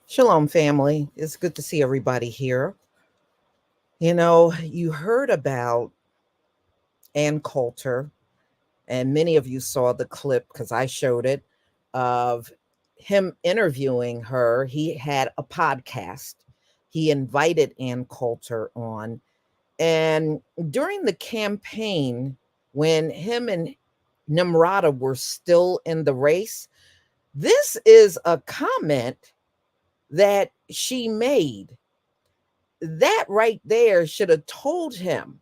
Shalom, family. It's good to see everybody here. You know, you heard about Ann Coulter, and many of you saw the clip because I showed it of him interviewing her. He had a podcast. He invited Ann Coulter on. And during the campaign, when him and Nimrata were still in the race, this is a comment that she made. That right there should have told him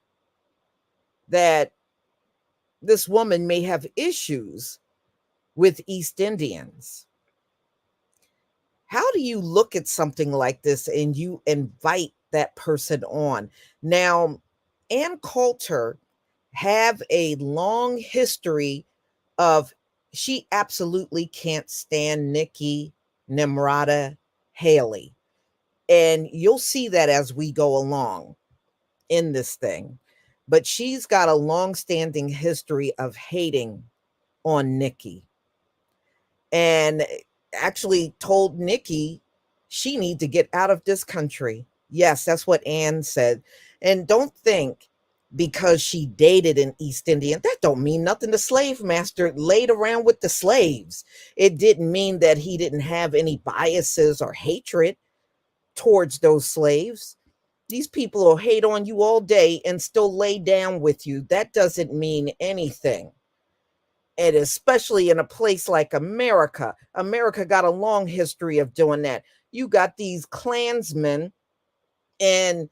that this woman may have issues with East Indians. How do you look at something like this and you invite that person on? Now, Ann Coulter have a long history of she absolutely can't stand Nikki Haley. And you'll see that as we go along in this thing. But she's got a long-standing history of hating on Nikki and actually told Nikki she need to get out of this country. Yes, that's what Ann said. And don't think because she dated an East Indian, that don't mean nothing. The slave master laid around with the slaves. It didn't mean that he didn't have any biases or hatred towards those slaves. These people will hate on you all day and still lay down with you. That doesn't mean anything. And especially in a place like America. America got a long history of doing that. You got these Klansmen, and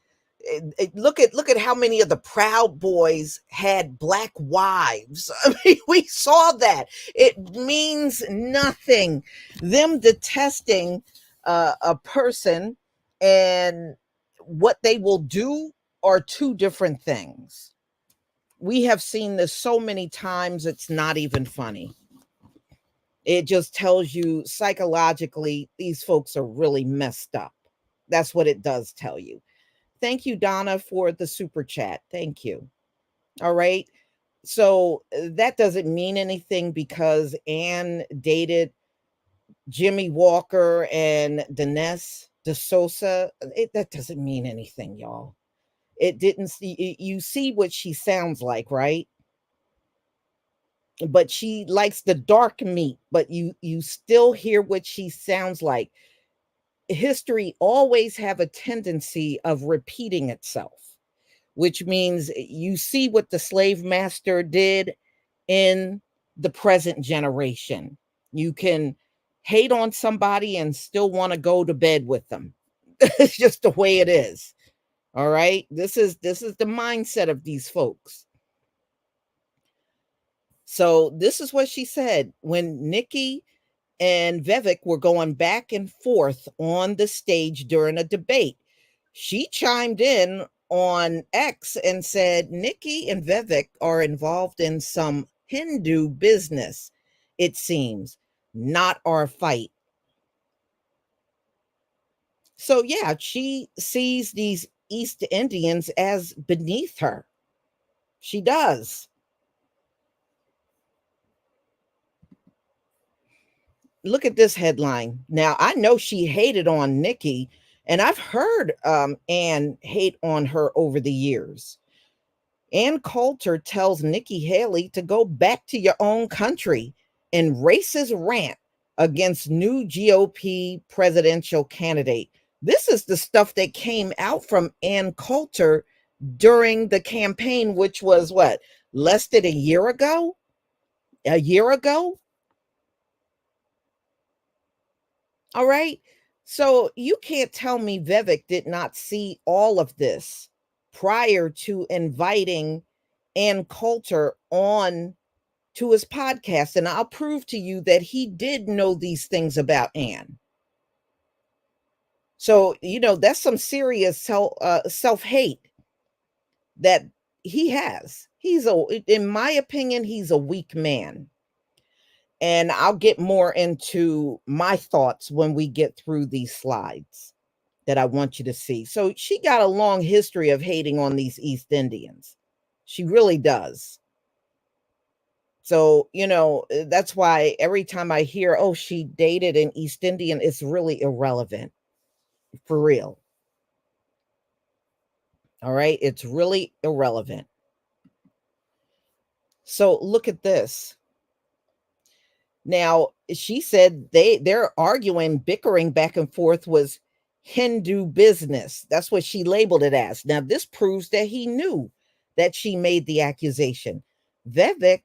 look at how many of the Proud Boys had black wives. I mean, we saw that. It means nothing. Them detesting a person and what they will do are two different things. We have seen this so many times, it's not even funny. It just tells you psychologically, these folks are really messed up. That's what it does tell you. Thank you, Donna, for the super chat. Thank you. All right. So that doesn't mean anything because Ann dated Jimmy Walker and Dinesh D'Souza. That doesn't mean anything, y'all. It didn't see, you see what she sounds like, right? But she likes the dark meat, but you still hear what she sounds like. History always have a tendency of repeating itself, which means you see what the slave master did in the present generation. You can hate on somebody and still want to go to bed with them. It's just the way it is. All right. This is the mindset of these folks. So this is what she said when Nikki and Vivek were going back and forth on the stage during a debate. She chimed in on X and said, Nikki and Vivek are involved in some Hindu business, it seems, not our fight. So, yeah, she sees these East Indians as beneath her. She does. Look at this headline. Now, I know she hated on Nikki, and I've heard Ann hate on her over the years. Ann Coulter tells Nikki Haley to go back to your own country in racist rant against new GOP presidential candidate. This is the stuff that came out from Ann Coulter during the campaign, which was what, less than a year ago? A year ago? All right. So you can't tell me Vivek did not see all of this prior to inviting Ann Coulter on to his podcast. And I'll prove to you that he did know these things about Ann. So, that's some serious self-hate. that he has. In my opinion, he's a weak man. And I'll get more into my thoughts when we get through these slides that I want you to see. So she got a long history of hating on these East Indians. She really does. So, that's why every time I hear, oh, she dated an East Indian, it's really irrelevant. For real. All right. It's really irrelevant. So look at this. Now, she said they're arguing, bickering back and forth was Hindu business. That's what she labeled it as. Now, this proves that he knew that she made the accusation. Vivek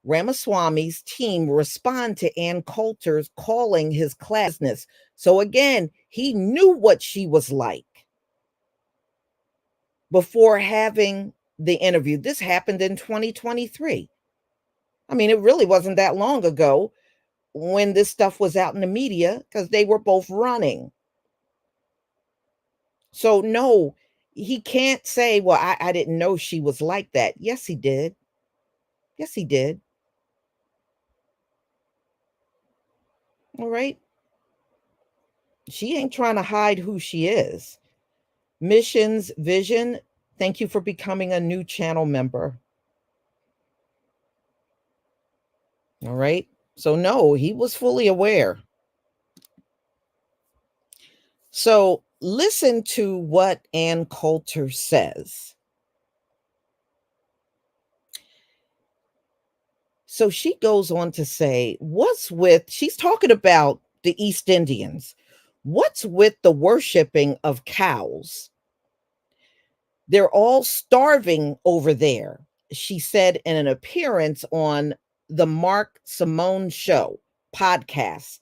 Ramaswamy's team respond to Ann Coulter's calling his classness. So again, he knew what she was like before having the interview. This happened in 2023. I mean, it really wasn't that long ago when this stuff was out in the media because they were both running. So no, he can't say, well, I didn't know she was like that. Yes, he did. Yes, he did. All right. She ain't trying to hide who she is. Missions Vision, thank you for becoming a new channel member. All right. So no, he was fully aware. So listen to what Ann Coulter says. So she goes on to say, she's talking about the East Indians. What's with the worshiping of cows? They're all starving over there, she said in an appearance on the Simone show podcast.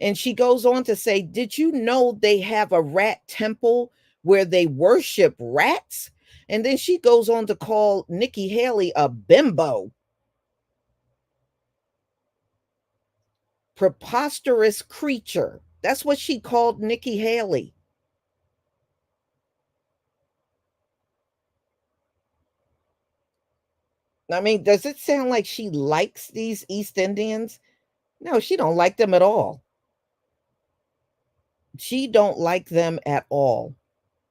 And she goes on to say, did you know they have a rat temple where they worship rats? And then she goes on to call Nikki Haley a bimbo. Preposterous creature. That's what she called Nikki Haley. I mean, does it sound like she likes these East Indians? No, she don't like them at all. She don't like them at all.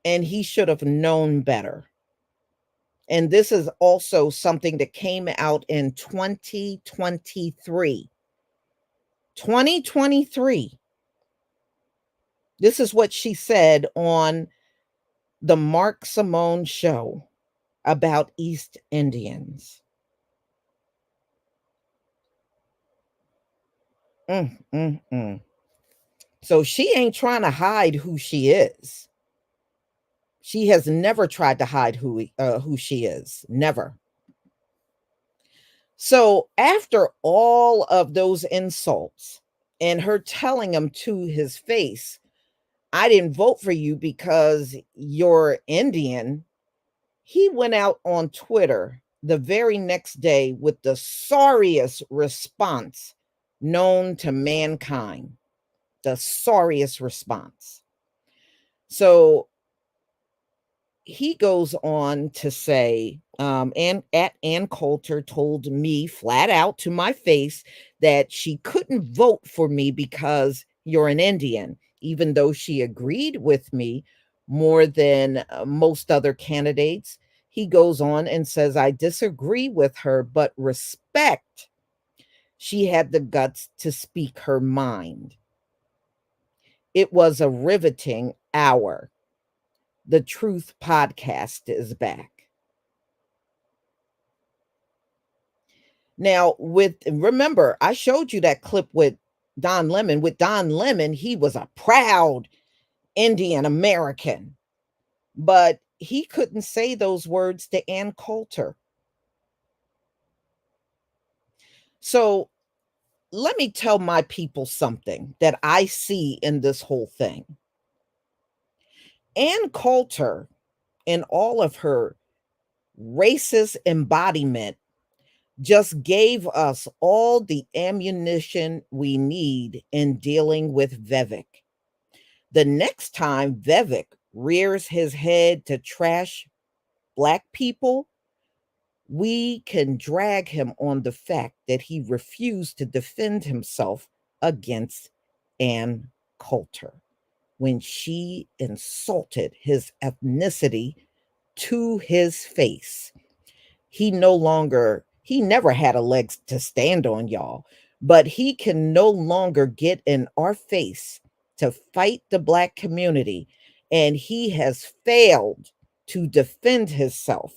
And he should have known better. And this is also something that came out in 2023. 2023. This is what she said on the Simone show about East Indians. Mm, mm, mm. So she ain't trying to hide who she is. She has never tried to hide who she is. Never. So after all of those insults and her telling him to his face, I didn't vote for you because you're Indian, he went out on Twitter the very next day with the sorriest response known to mankind. The sorriest response. So he goes on to say, Ann Coulter told me flat out to my face that she couldn't vote for me because you're an Indian, even though she agreed with me more than most other candidates. He goes on and says, I disagree with her, but respect. She had the guts to speak her mind. It was a riveting hour. The Truth podcast is back. Now, remember, I showed you that clip with Don Lemon. With Don Lemon, he was a proud Indian American, but he couldn't say those words to Ann Coulter. So let me tell my people something that I see in this whole thing. Ann Coulter, in all of her racist embodiment, just gave us all the ammunition we need in dealing with Vivek. The next time Vivek rears his head to trash Black people, we can drag him on the fact that he refused to defend himself against Ann Coulter when she insulted his ethnicity to his face. He never had a leg to stand on, y'all, but he can no longer get in our face to fight the Black community. And he has failed to defend himself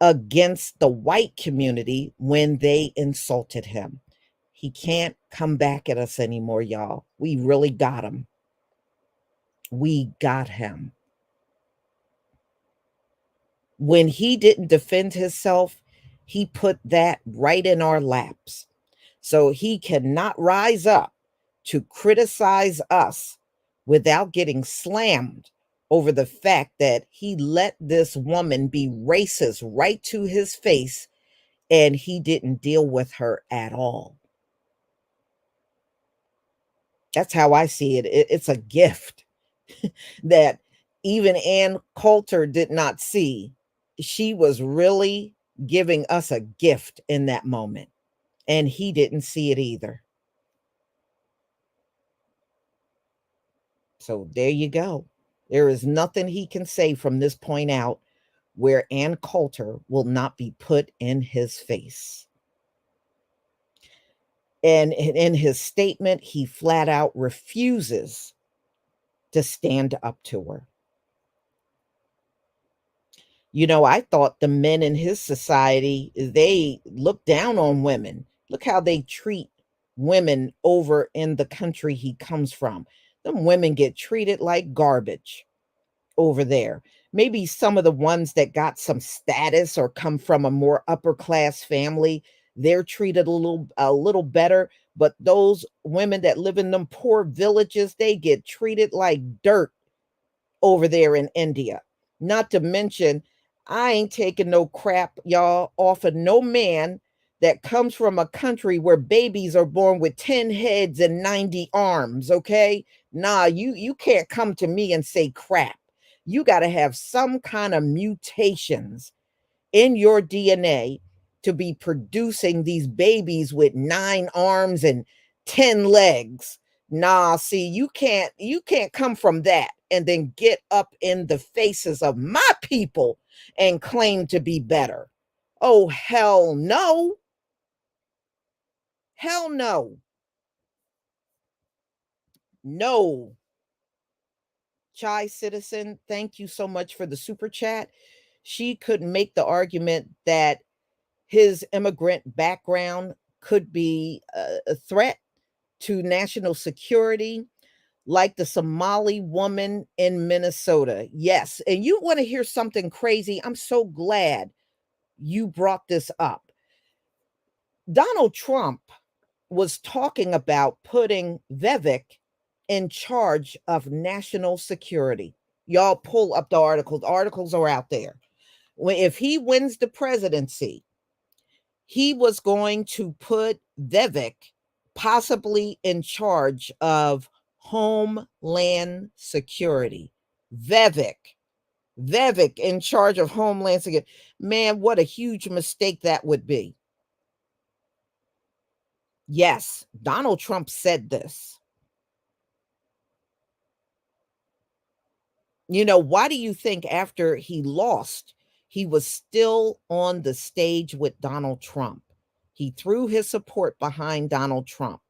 against the white community when they insulted him. He can't come back at us anymore, y'all. We really got him. We got him. When he didn't defend himself, he put that right in our laps. So he cannot rise up to criticize us without getting slammed over the fact that he let this woman be racist right to his face and he didn't deal with her at all. That's how I see it. It's a gift that even Ann Coulter did not see. She was really giving us a gift in that moment, and he didn't see it either. So there you go. There is nothing he can say from this point out where Ann Coulter will not be put in his face. And in his statement, he flat out refuses to stand up to her. You know, I thought the men in his society, they look down on women. Look how they treat women over in the country he comes from. Them women get treated like garbage over there. Maybe some of the ones that got some status or come from a more upper class family, they're treated a little better, but those women that live in them poor villages, they get treated like dirt over there in India. Not to mention, I ain't taking no crap, y'all, off of no man that comes from a country where babies are born with 10 heads and 90 arms, okay? Nah, you can't come to me and say crap. You got to have some kind of mutations in your DNA to be producing these babies with 9 arms and 10 legs. Nah, see, you can't come from that and then get up in the faces of my people and claim to be better. Oh, hell no. Hell no. No. Chai Citizen, thank you so much for the super chat. She could make the argument that his immigrant background could be a threat to national security, like the Somali woman in Minnesota. Yes. And you want to hear something crazy? I'm so glad you brought this up. Donald Trump was talking about putting Vivek in charge of national security. Y'all pull up the articles. Articles are out there. If he wins the presidency, he was going to put Vivek possibly in charge of Homeland Security. Vivek in charge of Homeland Security. Man, what a huge mistake that would be. Yes, Donald Trump said this. You know, why do you think after he lost, he was still on the stage with Donald Trump? He threw his support behind Donald Trump.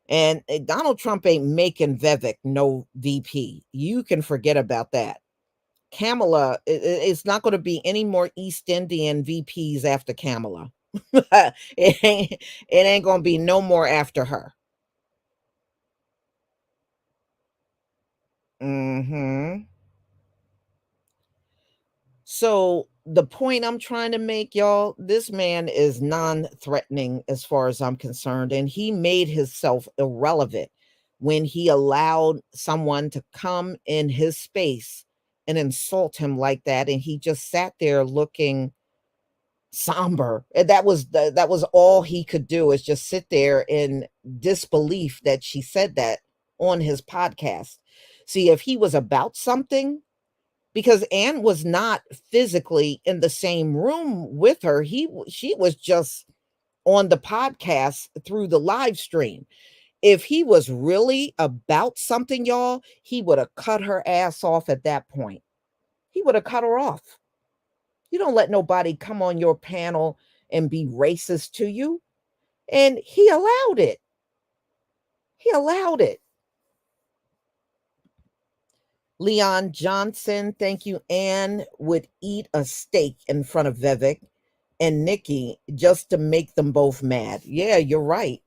And Donald Trump ain't making Vivek no VP. You can forget about that. Camela, it's not going to be any more East Indian VPs after Camela. It ain't going to be no more after her. Mm-hmm. So the point I'm trying to make, y'all, this man is non-threatening as far as I'm concerned, and he made himself irrelevant when he allowed someone to come in his space and insult him like that, and he just sat there looking somber. And that was all he could do, is just sit there in disbelief that she said that on his podcast. See, if he was about something, because Ann was not physically in the same room with her. She was just on the podcast through the live stream. If he was really about something, y'all, he would have cut her ass off at that point. He would have cut her off. You don't let nobody come on your panel and be racist to you. And he allowed it. He allowed it. Leon Johnson, thank you. Ann would eat a steak in front of Vivek and Nikki just to make them both mad. Yeah, you're right.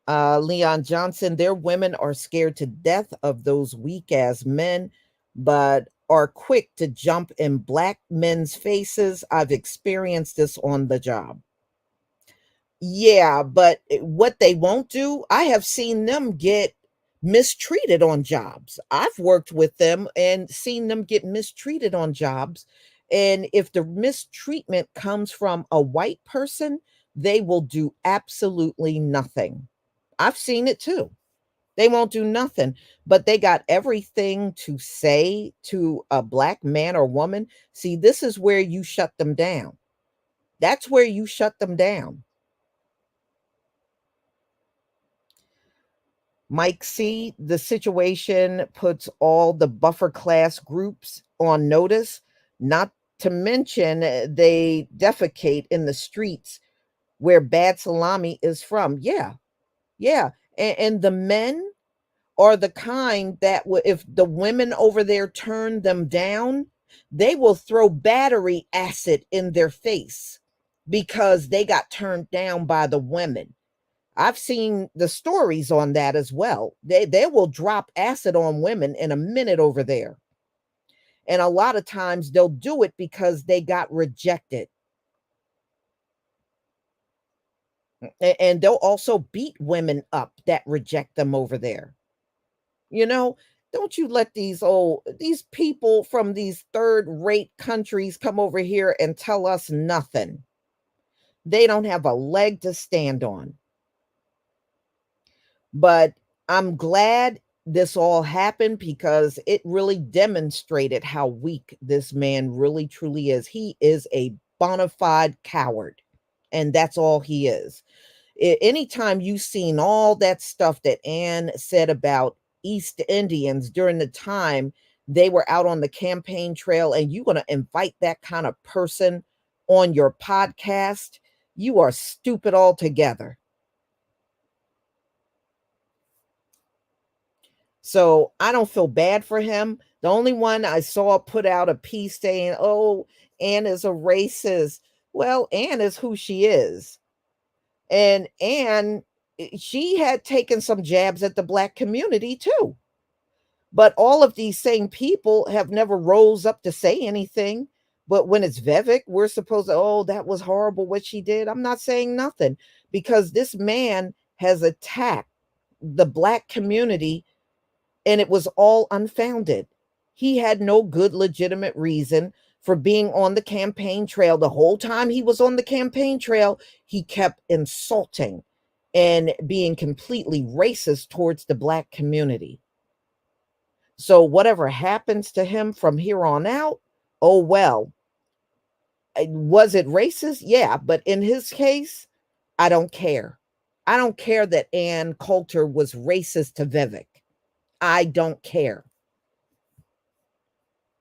Leon Johnson, their women are scared to death of those weak ass men, but are quick to jump in black men's faces. I've experienced this on the job. Yeah, but what they won't do, I have seen them get mistreated on jobs. I've worked with them and seen them get mistreated on jobs. And if the mistreatment comes from a white person, they will do absolutely nothing. I've seen it too. They won't do nothing, but they got everything to say to a black man or woman. See, this is where you shut them down. That's where you shut them down. Mike C., the situation puts all the buffer class groups on notice, not to mention they defecate in the streets where bad salami is from. Yeah, yeah. And the men are the kind that if the women over there turn them down, they will throw battery acid in their face because they got turned down by the women. I've seen the stories on that as well. They will drop acid on women in a minute over there. And a lot of times they'll do it because they got rejected. And they'll also beat women up that reject them over there. You know, don't you let these people from these third-rate countries come over here and tell us nothing. They don't have a leg to stand on. But I'm glad this all happened because it really demonstrated how weak this man really truly is. He is a bona fide coward, and that's all he is. Anytime you've seen all that stuff that Ann said about East Indians during the time they were out on the campaign trail, and you're going to invite that kind of person on your podcast, you are stupid altogether. So I don't feel bad for him. The only one I saw put out a piece saying, oh, Ann is a racist. Well, Ann is who she is. And Ann, she had taken some jabs at the black community too. But all of these same people have never rose up to say anything. But when it's Vivek, we're supposed to, oh, that was horrible what she did. I'm not saying nothing because this man has attacked the black community and it was all unfounded. He had no good, legitimate reason for being on the campaign trail. The whole time he was on the campaign trail, he kept insulting and being completely racist towards the black community. So whatever happens to him from here on out, oh well. Was it racist? Yeah, but in his case, I don't care. I don't care that Ann Coulter was racist to Vivek. I don't care.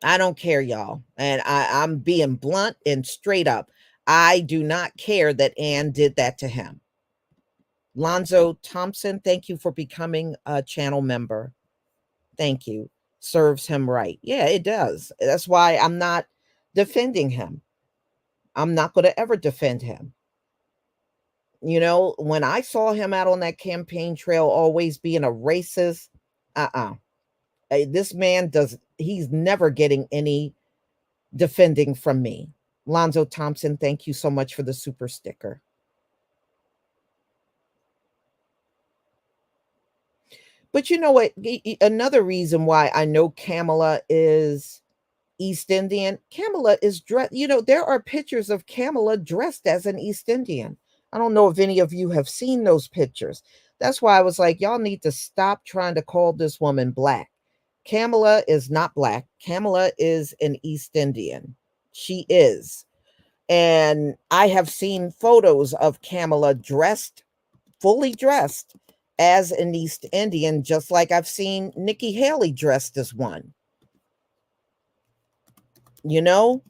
I don't care, y'all. And I'm being blunt and straight up. I do not care that Ann did that to him. Lonzo Thompson, thank you for becoming a channel member. Thank you. Serves him right. Yeah, it does. That's why I'm not defending him. I'm not going to ever defend him. You know, when I saw him out on that campaign trail always being a racist, this man he's never getting any defending from me. Lonzo Thompson, thank you so much for the super sticker. But you know what? Another reason why I know Camela is East Indian, Camela is dressed, there are pictures of Camela dressed as an East Indian. I don't know if any of you have seen those pictures. That's why I was like, y'all need to stop trying to call this woman black. Camela is not black. Camela is an East Indian. She is. And I have seen photos of Camela dressed, fully dressed as an East Indian, just like I've seen Nikki Haley dressed as one, you know?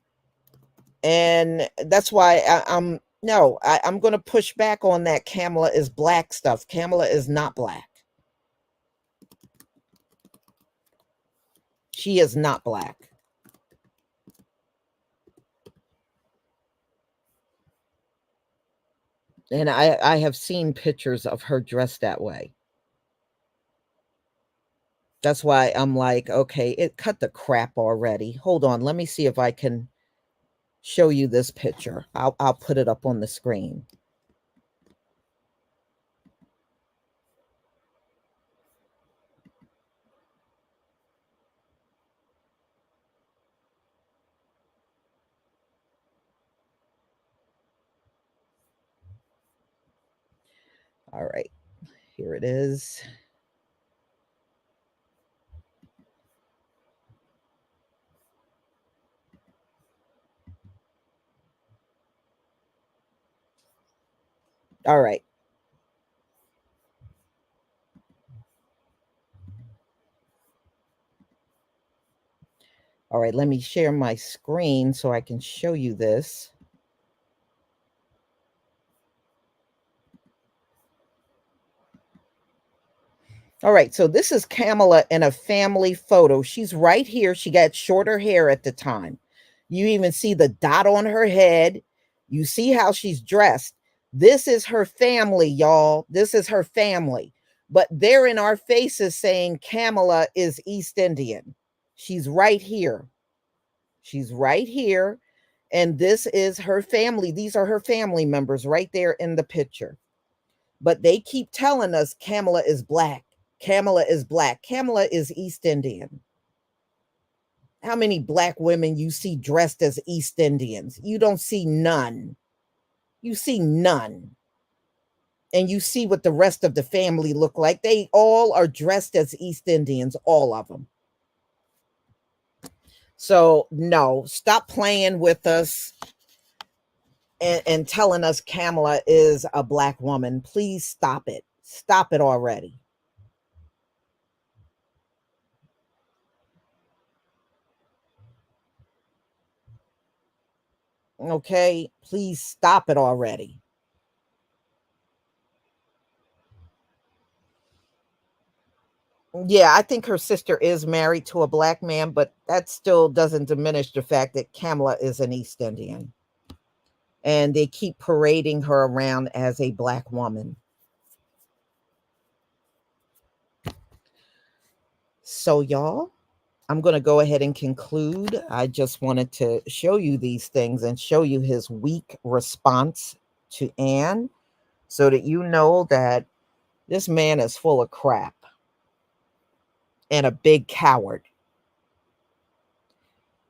And that's why I'm no, I'm going to push back on that Camela is black stuff. Camela is not black. She is not black. And I have seen pictures of her dressed that way. That's why I'm like, okay, it cut the crap already. Hold on, let me see if I can show you this picture. I'll put it up on the screen. All right, here it is. All right. All right, let me share my screen so I can show you this. All right, so this is Camela in a family photo. She's right here. She got shorter hair at the time. You even see the dot on her head. You see how she's dressed. This is her family, y'all. This is her family. But they're in our faces saying Camela is East Indian. She's right here. She's right here. And this is her family. These are her family members right there in the picture. But they keep telling us Camela is black. Camela is black. Camela is East Indian. How many black women you see dressed as East Indians? You don't see none. You see none. And you see what the rest of the family look like. They all are dressed as East Indians, all of them. So, no, stop playing with us and telling us Camela is a black woman. Please stop it. Stop it already. Okay, please stop it already. Yeah, I think her sister is married to a black man, but that still doesn't diminish the fact that Camela is an East Indian. And they keep parading her around as a black woman. So, y'all, I'm going to go ahead and conclude. I just wanted to show you these things and show you his weak response to Ann so that you know that this man is full of crap and a big coward.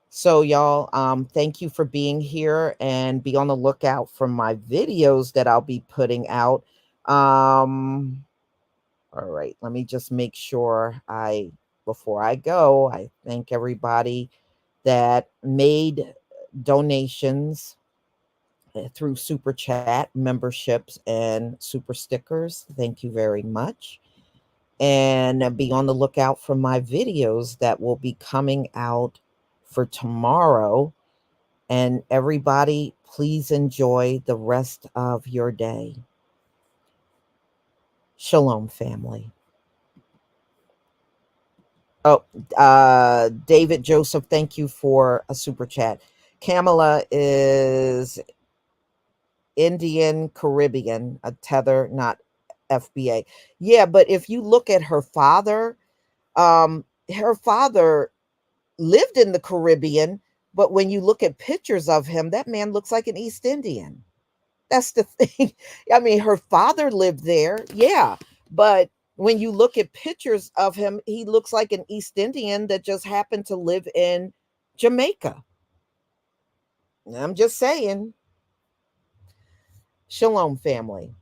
So, y'all, thank you for being here and be on the lookout for my videos that I'll be putting out. All right, let me just make sure before I go, I thank everybody that made donations through super chat memberships and super stickers. Thank you very much. And be on the lookout for my videos that will be coming out for tomorrow. And everybody, please enjoy the rest of your day. Shalom, family. Oh, David Joseph, thank you for a super chat. Camela is Indian Caribbean, a tether, not FBA. Yeah, but if you look at her father lived in the Caribbean, but when you look at pictures of him, that man looks like an East Indian. That's the thing. I mean, her father lived there, yeah, but when you look at pictures of him, he looks like an East Indian that just happened to live in Jamaica. I'm just saying. Shalom, family.